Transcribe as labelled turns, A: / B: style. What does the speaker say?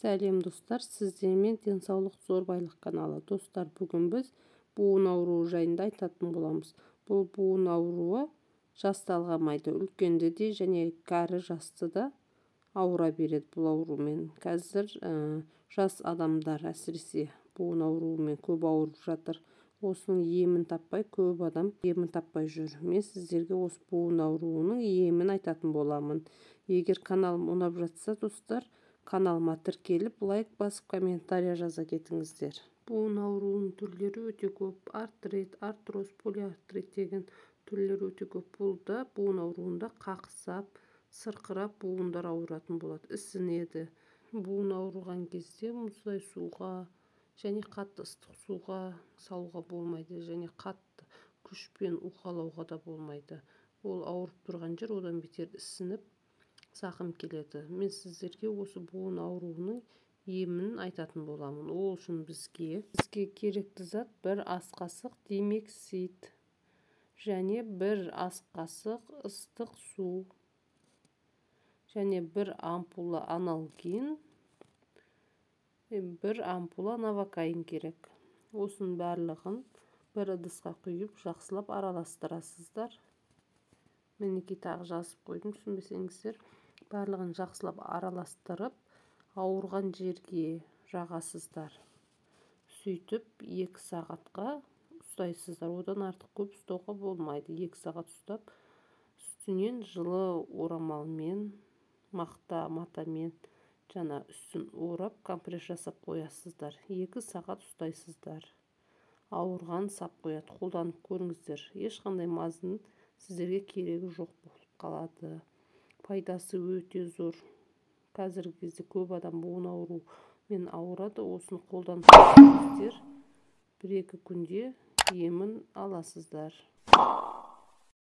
A: Сәлем достар, сіздермен денсаулық зор байлық каналы. Достар, бүгін біз буын ауруы жайында айтатын боламыз. Бұл буын ауруы жасты алғамайды, үлкенді де және кәрі жасты да ауыра береді бұл аурумен. Қазір жас адамдар әсіресе буын ауруымен көп ауырып жатыр. Осының емін таппай, көп адам емін таппай жүр. Мен сіздерге осы буын ауруының емін айтатын боламын. Егер каналым ұнап жатса, достар, каналыма тіркеліп, лайк басып, комментария жаза кетіңіздер. Буын ауруының түрлері өте көп. Артрит, артроз, полиартрит деген түрлері өте көп. Бұлда буын ауруында қақсап, сырқырап буындар ауыратын болады, ісінеді. Буын ауырған кезде мұздай суға және қатты ыстық суға салуға болмайды, және қатты күшпен уқалауға да болмайды. Ол ауырып тұрған жер одан бетер ісініп, зақым келеді. Мен сіздерге осы буын ауруының емін айтатын боламын. Ол үшін бізге керекті зат: 1 ас қасық димексид және 1 ас қасық ыстық су және 1 ампула аналгин, 1 ампула новокаин керек. Осының барлығын бір ыдысқа құйып, жақсылап араластырасыздар. Мінекей, тағы жазып қойдым, түсінбесеңіздер. Барлығын жақсылап араластырып, ауырған жерге жағасыздар. Сөйтіп 2 сағатқа ұстайсыздар. Одан артық көп ұстауға болмайды. 2 сағат ұстап, үстінен жылы орамалмен, матамен жана үстін орап, компресс жасап қоясыздар. 2 сағат ұстайсыздар. Ауырған сап қояды. Қолданып көріңіздер. Ешқандай мазының сіздерге керегі жоқ болып қалады. Пайдасы өте зор. Қазіргі кезде көп адам буын ауруымен ауырады. Осыны қолданып көріңіздер. 1-2 күнде емін аласыздар.